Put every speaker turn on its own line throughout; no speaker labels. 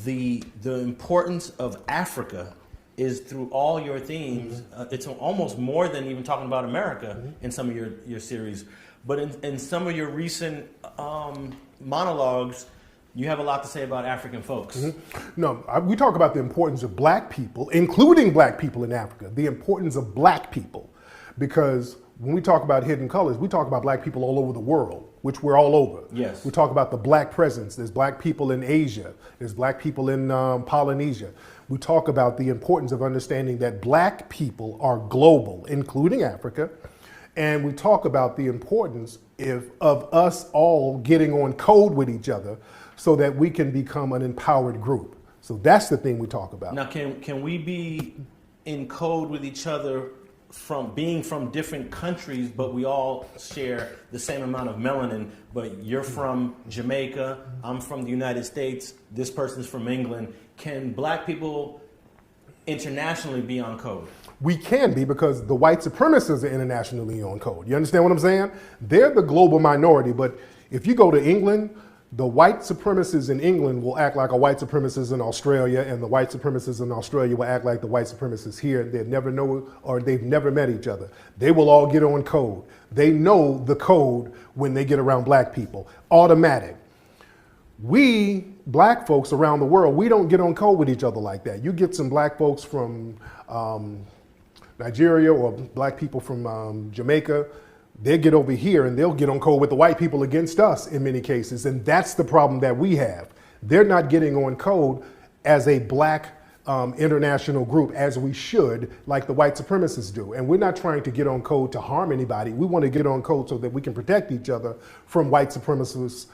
the importance of Africa is through all your themes. It's almost more than even talking about America in some of your series. But in some of your recent monologues, you have a lot to say about African folks.
No, we talk about the importance of black people, including black people in Africa, the importance of black people. Because when we talk about hidden colors, we talk about black people all over the world, which we're all over.
Yes.
We talk about the black presence. There's black people in Asia. There's black people in Polynesia. We talk about the importance of understanding that black people are global, including Africa. And we talk about the importance of us all getting on code with each other so that we can become an empowered group. So that's the thing we talk about.
Now, can we be in code with each other from being from different countries, but we all share the same amount of melanin, but you're from Jamaica, I'm from the United States, this person's from England. Can black people internationally be on code?
We can be, because the white supremacists are internationally on code. You understand what I'm saying? They're the global minority, but if you go to England, the white supremacists in England will act like a white supremacist in Australia, and the white supremacists in Australia will act like the white supremacists here. They've never met each other. They will all get on code. They know the code when they get around black people. Automatic. We, black folks around the world, we don't get on code with each other like that. You get some black folks from Nigeria or black people from Jamaica, they'll get over here and they'll get on code with the white people against us in many cases. And that's the problem that we have. They're not getting on code as a black international group as we should, like the white supremacists do. And we're not trying to get on code to harm anybody. We want to get on code so that we can protect each other from white supremacists'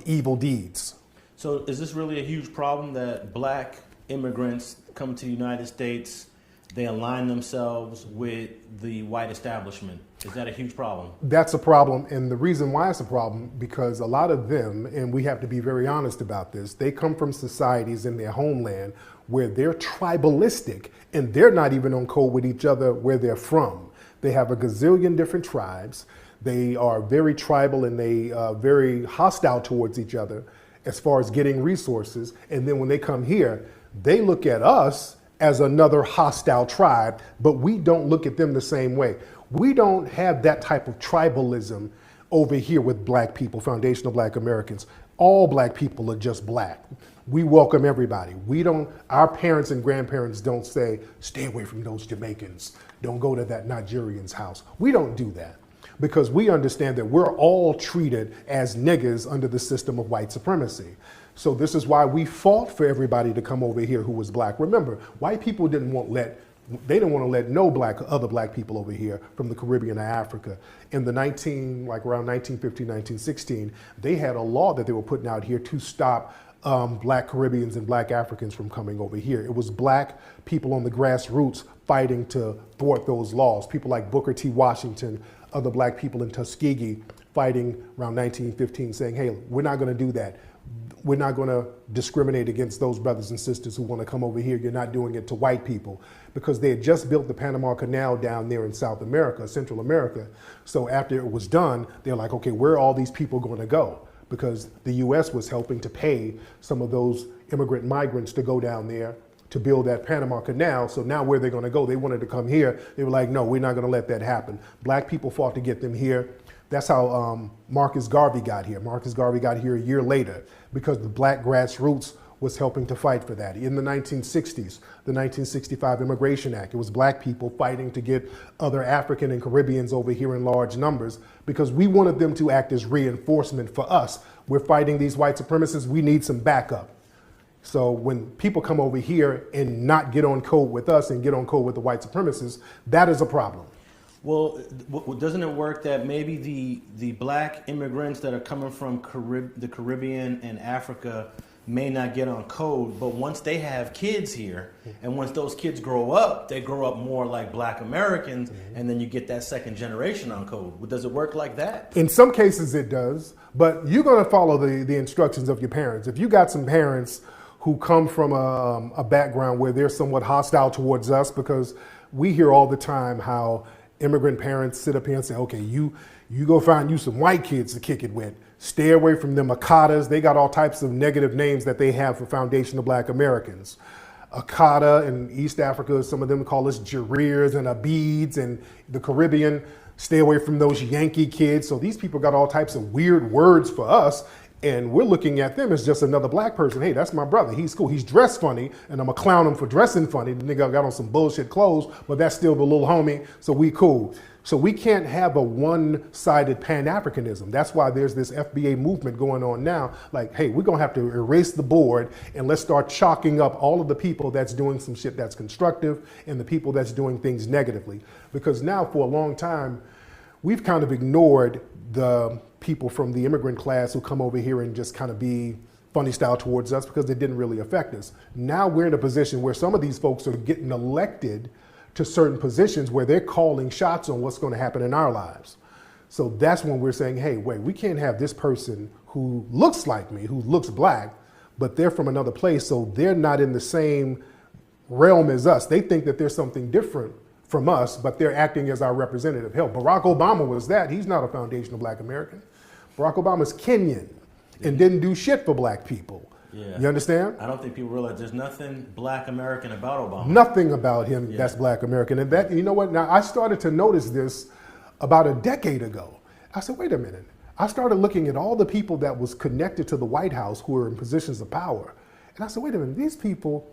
evil deeds.
So is this really a huge problem that black immigrants come to the United States, they align themselves with the white establishment? Is that a huge problem?
That's a problem, and the reason why it's a problem, because a lot of them, and we have to be very honest about this, they come from societies in their homeland where they're tribalistic, and they're not even on code with each other where they're from. They have a gazillion different tribes. They are very tribal, and they are very hostile towards each other as far as getting resources. And then when they come here, they look at us as another hostile tribe, but we don't look at them the same way. We don't have that type of tribalism over here with black people, foundational black Americans. All black people are just black. We welcome everybody. Our parents and grandparents don't say, stay away from those Jamaicans. Don't go to that Nigerian's house. We don't do that, because we understand that we're all treated as niggas under the system of white supremacy. So this is why we fought for everybody to come over here who was black. Remember, white people didn't want to let no other black people over here from the Caribbean or Africa. In the around 1915, 1916, they had a law that they were putting out here to stop black Caribbeans and black Africans from coming over here. It was black people on the grassroots fighting to thwart those laws. People like Booker T. Washington, other black people in Tuskegee fighting around 1915, saying, hey, we're not going to do that. We're not going to discriminate against those brothers and sisters who want to come over here. You're not doing it to white people, because they had just built the Panama Canal down there in South America, Central America. So after it was done, they're like, okay, where are all these people going to go? Because the US was helping to pay some of those immigrant migrants to go down there to build that Panama Canal. So now where they're going to go? They wanted to come here. They were like, no, we're not going to let that happen. Black people fought to get them here. That's how Marcus Garvey got here. Marcus Garvey got here a year later because the black grassroots was helping to fight for that. In the 1960s, the 1965 Immigration Act, it was black people fighting to get other African and Caribbeans over here in large numbers because we wanted them to act as reinforcement for us. We're fighting these white supremacists, we need some backup. So when people come over here and not get on code with us and get on code with the white supremacists, that is a problem.
Well, doesn't it work that maybe the black immigrants that are coming from the Caribbean and Africa may not get on code, but once they have kids here, and once those kids grow up, they grow up more like black Americans, and then you get that second generation on code. Does it work like that?
In some cases it does, but you're going to follow the instructions of your parents. If you got some parents who come from a background where they're somewhat hostile towards us, because we hear all the time how immigrant parents sit up here and say, okay, you go find you some white kids to kick it with. Stay away from them Akatas. They got all types of negative names that they have for foundational black Americans. Akata in East Africa, some of them call us Jareers and Abids, and the Caribbean, stay away from those Yankee kids. So these people got all types of weird words for us, and we're looking at them as just another black person. Hey, that's my brother. He's cool. He's dressed funny, and I'm gonna clown him for dressing funny. The nigga got on some bullshit clothes, but that's still the little homie, so we cool. So we can't have a one-sided Pan-Africanism. That's why there's this FBA movement going on now. Like, hey, we're gonna have to erase the board and let's start chalking up all of the people that's doing some shit that's constructive and the people that's doing things negatively. Because now for a long time, we've kind of ignored the people from the immigrant class who come over here and just kind of be funny style towards us because they didn't really affect us. Now we're in a position where some of these folks are getting elected to certain positions where they're calling shots on what's going to happen in our lives. So that's when we're saying, hey, wait, we can't have this person who looks like me, who looks black, but they're from another place, so they're not in the same realm as us. They think that there's something different from us, but they're acting as our representative. Hell, Barack Obama was that. He's not a foundational black American. Barack Obama's Kenyan and didn't do shit for black people.
Yeah.
You understand?
I don't think people realize there's nothing black American about Obama.
Nothing about him that's black American. And that, you know what, now I started to notice this about a decade ago. I said, wait a minute. I started looking at all the people that was connected to the White House who were in positions of power. And I said, wait a minute, these people,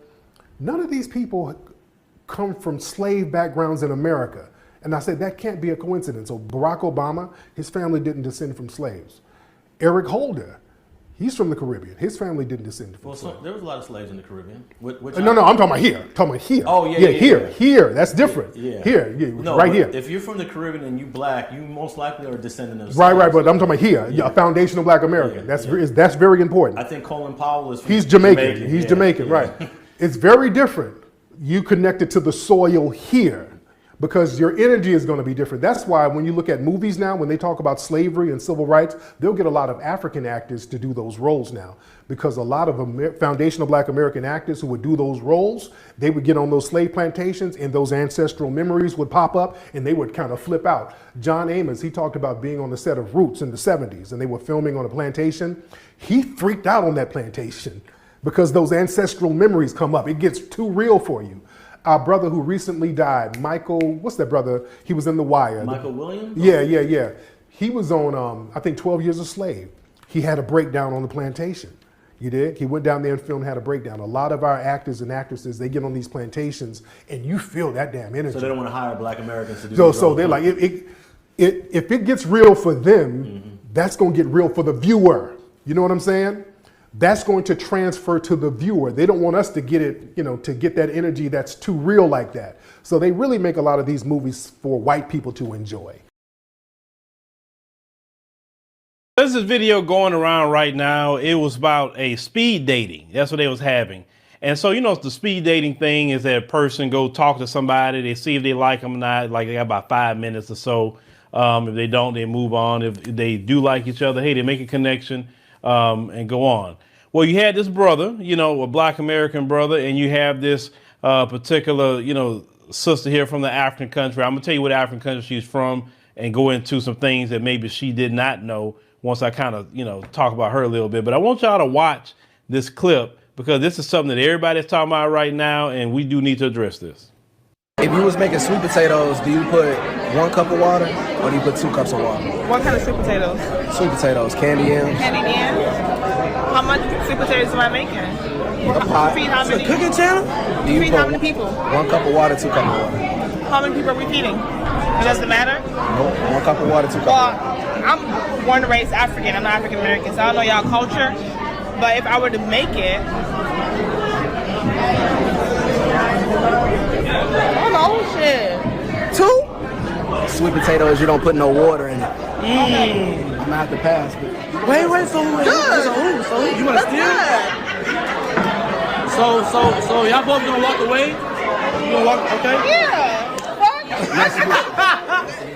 none of these people come from slave backgrounds in America. And I said, that can't be a coincidence. So Barack Obama, his family didn't descend from slaves. Eric Holder, he's from the Caribbean. His family didn't descend from slaves.
So there was a lot of slaves in the Caribbean.
No, I'm talking about here. Oh, yeah. Here. That's different.
Yeah.
Here,
no,
right here.
If you're from the Caribbean and you black, you most likely are a descendant of slaves.
Right, but I'm talking about here, a foundational black American. That's very important.
I think Colin Powell is from
He's Jamaican. He's Jamaican, right. It's very different. You connected to the soil here, because your energy is going to be different. That's why when you look at movies now, when they talk about slavery and civil rights, they'll get a lot of African actors to do those roles now. Because a lot of foundational black American actors who would do those roles, they would get on those slave plantations and those ancestral memories would pop up and they would kind of flip out. John Amos, he talked about being on the set of Roots in the 70s and they were filming on a plantation. He freaked out on that plantation because those ancestral memories come up. It gets too real for you. Our brother who recently died, Michael, what's that brother? He was in The Wire.
Michael Williams?
Yeah. He was on, I think, 12 Years a Slave. He had a breakdown on the plantation. You did? He went down there and filmed, had a breakdown. A lot of our actors and actresses, they get on these plantations and you feel that damn energy.
So they don't want to hire black Americans to do
So they're like, if it gets real for them, that's going to get real for the viewer. You know what I'm saying? That's going to transfer to the viewer. They don't want us to get it, to get that energy that's too real like that. So they really make a lot of these movies for white people to enjoy.
There's this video going around right now. It was about a speed dating. That's what they was having. And so, the speed dating thing is that a person go talk to somebody. They see if they like them or not. Like they got about 5 minutes or so. If they don't, they move on. If they do like each other, hey, they make a connection and go on. Well, you had this brother, a black American brother, and you have this particular, sister here from the African country. I'm gonna tell you what African country she's from and go into some things that maybe she did not know once I kind of, talk about her a little bit. But I want y'all to watch this clip because this is something that everybody's talking about right now, and we do need to address this.
If you was making sweet potatoes, do you put 1 cup of water or do you put 2 cups of water?
What kind of sweet potatoes?
Sweet potatoes, candy yams.
Candy yams? How much sweet potatoes am I making?
A pot.
Feed how many?
Cooking channel? Do you
feed
put
how many people?
1 cup of water, 2 cups of water.
How many people are we feeding? It doesn't matter?
Nope. 1 cup of water, 2 cups of water.
I'm born and raised African. I'm not African American, so I don't know y'all culture. But if I were to make it, I don't know, shit. 2?
Sweet potatoes, you don't put no water in it. I'm gonna have to pass. But... Wait, so you wanna steal? So y'all both gonna walk away? You gonna walk? Okay.
Yeah.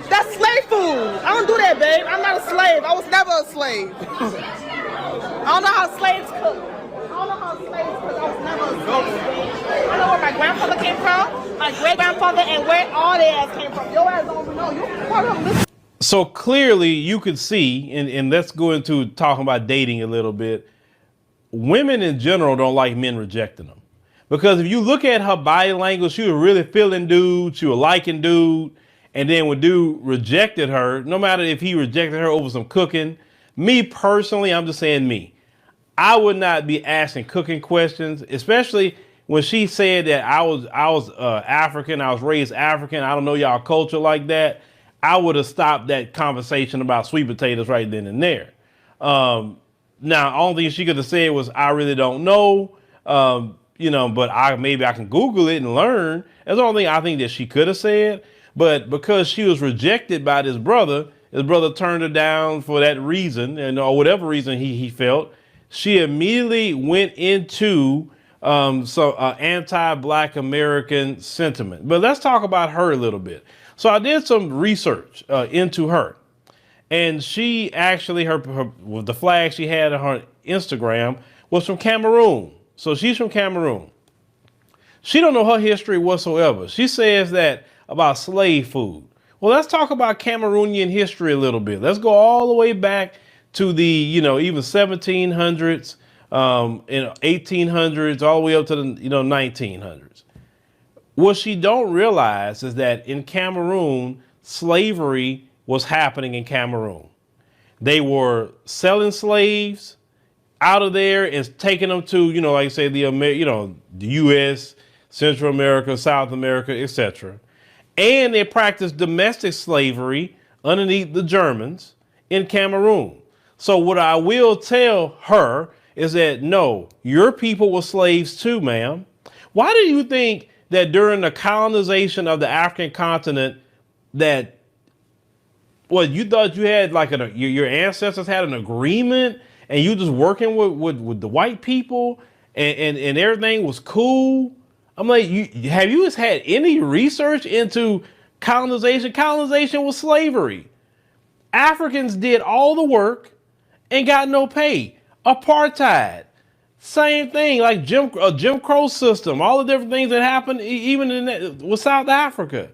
That's slave food. I don't do that, babe. I'm not a slave. I was never a slave. I don't know how slaves cook. I was never a slave. I know where my grandfather came from, my great grandfather, and where all their ass came from. Your ass don't know. You
So clearly you could see, and let's go into talking about dating a little bit. Women in general don't like men rejecting them. Because if you look at her body language, she was really feeling dude, she was liking dude. And then when dude rejected her, no matter if he rejected her over some cooking, me personally, I'm just saying me, I would not be asking cooking questions, especially when she said that I was African, I was raised African, I don't know y'all culture like that. I would have stopped that conversation about sweet potatoes right then and there. Now, the only thing she could have said was, I really don't know, but maybe I can Google it and learn. That's the only thing I think that she could have said. But because she was rejected by this brother turned her down for that reason, or whatever reason he felt. She immediately went into anti-Black American sentiment. But let's talk about her a little bit. So I did some research into her. And she actually, the flag she had on her Instagram was from Cameroon. So she's from Cameroon. She don't know her history whatsoever. She says that about slave food. Well, let's talk about Cameroonian history a little bit. Let's go all the way back to the, even 1700s, and 1800s, all the way up to the, 1900s. What she don't realize is that in Cameroon, slavery was happening in Cameroon. They were selling slaves out of there and taking them to, like I say, the U.S., Central America, South America, etc. And they practiced domestic slavery underneath the Germans in Cameroon. So what I will tell her is that, no, your people were slaves too, ma'am. Why do you think that during the colonization of the African continent that, you thought you had like your ancestors had an agreement and you just working with the white people and everything was cool? I'm like, have you had any research into colonization? Colonization was slavery. Africans did all the work and got no pay. Apartheid, same thing, like Jim Crow system, all the different things that happened even with South Africa.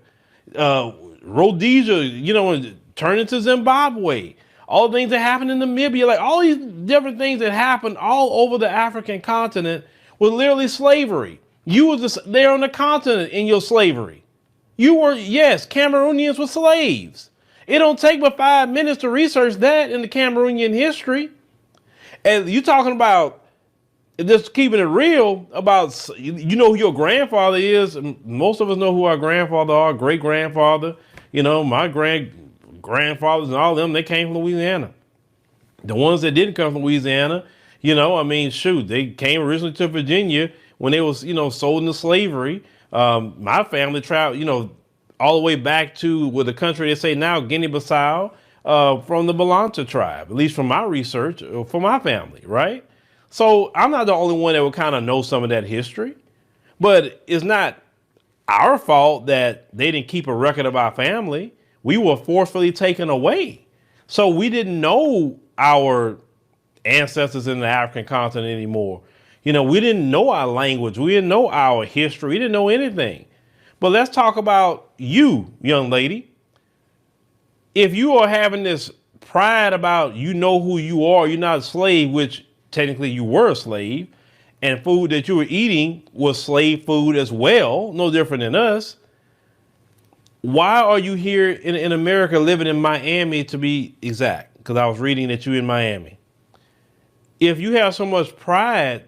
Rhodesia, turned into Zimbabwe. All the things that happened in Namibia, like all these different things that happened all over the African continent was literally slavery. You were just there on the continent in your slavery. Cameroonians were slaves. It don't take but 5 minutes to research that in the Cameroonian history. And you talking about just keeping it real about, who your grandfather is. Most of us know who our grandfather are, great grandfather. My grandfathers and all of them, they came from Louisiana. The ones that didn't come from Louisiana, they came originally to Virginia when they was, sold into slavery. My family traveled, all the way back to the country they say now, Guinea-Bissau, from the Balanta tribe, at least from my research, for my family, right? So I'm not the only one that would kind of know some of that history, but it's not our fault that they didn't keep a record of our family. We were forcefully taken away. So we didn't know our ancestors in the African continent anymore. We didn't know our language. We didn't know our history. We didn't know anything. But let's talk about you, young lady. If you are having this pride about who you are, you're not a slave, which technically you were a slave, and food that you were eating was slave food as well, no different than us. Why are you here in America, living in Miami to be exact? Because I was reading that you're in Miami. If you have so much pride,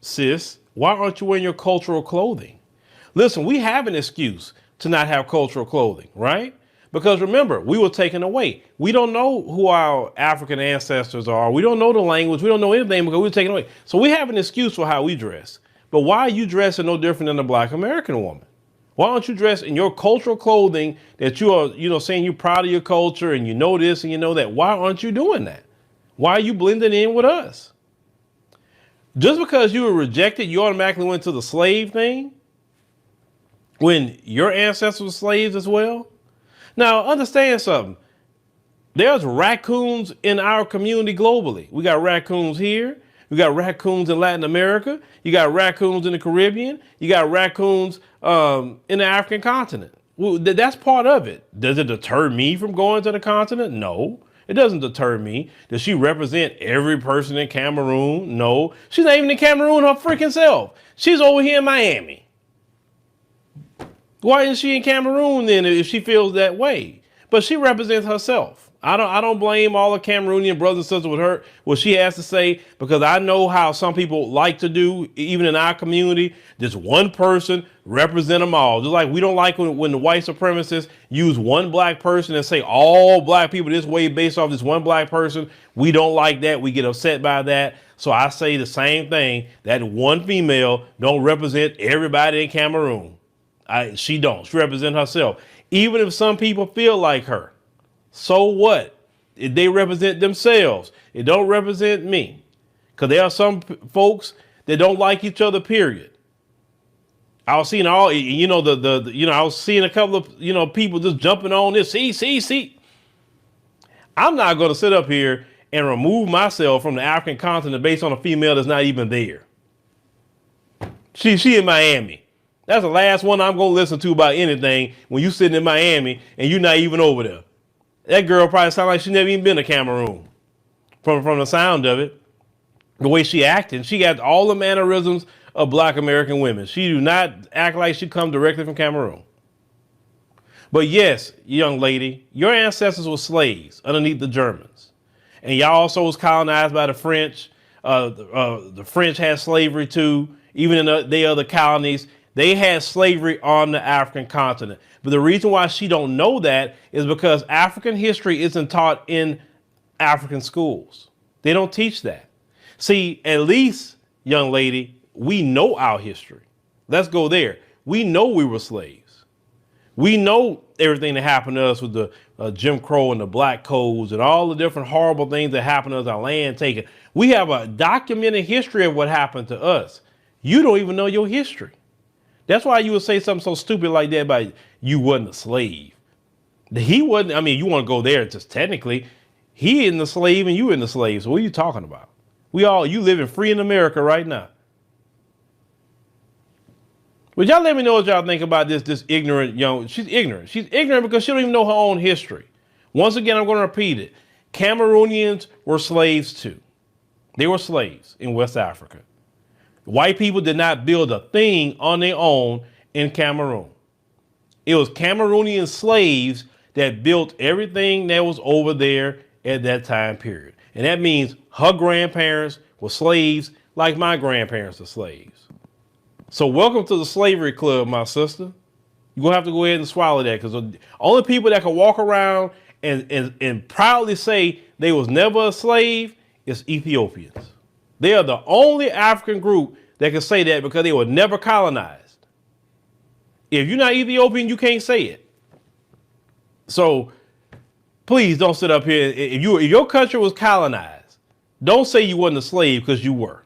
sis, why aren't you wearing your cultural clothing? Listen, we have an excuse to not have cultural clothing, right? Because remember, we were taken away. We don't know who our African ancestors are. We don't know the language. We don't know anything because we were taken away. So we have an excuse for how we dress. But why are you dressing no different than a Black American woman? Why don't you dress in your cultural clothing that you are, saying you're proud of your culture and you know this and you know that? Why aren't you doing that? Why are you blending in with us? Just because you were rejected, you automatically went to the slave thing when your ancestors were slaves as well? Now, understand something. There's raccoons in our community globally. We got raccoons here. We got raccoons in Latin America. You got raccoons in the Caribbean. You got raccoons in the African continent. Well, that's part of it. Does it deter me from going to the continent? No, it doesn't deter me. Does she represent every person in Cameroon? No, she's not even in Cameroon her freaking self. She's over here in Miami. Why isn't she in Cameroon then if she feels that way? But she represents herself. I don't blame all the Cameroonian brothers and sisters with her, what she has to say, because I know how some people like to do, even in our community, just one person represent them all. Just like we don't like when the white supremacists use one black person and say all black people this way based off this one black person. We don't like that. We get upset by that. So I say the same thing, that one female don't represent everybody in Cameroon. She don't. She represents herself. Even if some people feel like her. So what? If they represent themselves, it don't represent me. Because there are some folks that don't like each other, period. I was seeing I was seeing a couple of, people just jumping on this. See. I'm not going to sit up here and remove myself from the African continent based on a female that's not even there. She in Miami. That's the last one I'm going to listen to about anything when you sitting in Miami and you're not even over there. That girl probably sounds like she never even been to Cameroon. From the sound of it, the way she acting, she got all the mannerisms of black American women. She do not act like she come directly from Cameroon. But yes, young lady, your ancestors were slaves underneath the Germans. And y'all also was colonized by the French. The French had slavery too. Even in the other colonies, they had slavery on the African continent. But the reason why she don't know that is because African history isn't taught in African schools. They don't teach that. See, at least, young lady, we know our history. Let's go there. We know we were slaves. We know everything that happened to us with the Jim Crow and the black codes and all the different horrible things that happened to us, our land taken. We have a documented history of what happened to us. You don't even know your history. That's why you would say something so stupid like that about you wasn't a slave. He wasn't. I mean, you want to go there just technically. He isn't a slave and you isn't a slave. So what are you talking about? You living free in America right now. But y'all let me know what y'all think about this ignorant young. She's ignorant. She's ignorant because she don't even know her own history. Once again, I'm going to repeat it. Cameroonians were slaves too. They were slaves in West Africa. White people did not build a thing on their own in Cameroon. It was Cameroonian slaves that built everything that was over there at that time period. And that means her grandparents were slaves like my grandparents are slaves. So welcome to the slavery club, my sister. You're going to have to go ahead and swallow that, because the only people that can walk around and proudly say they was never a slave is Ethiopians. They are the only African group that can say that because they were never colonized. If you're not Ethiopian, you can't say it. So please don't sit up here. If your country was colonized, don't say you wasn't a slave, because you were.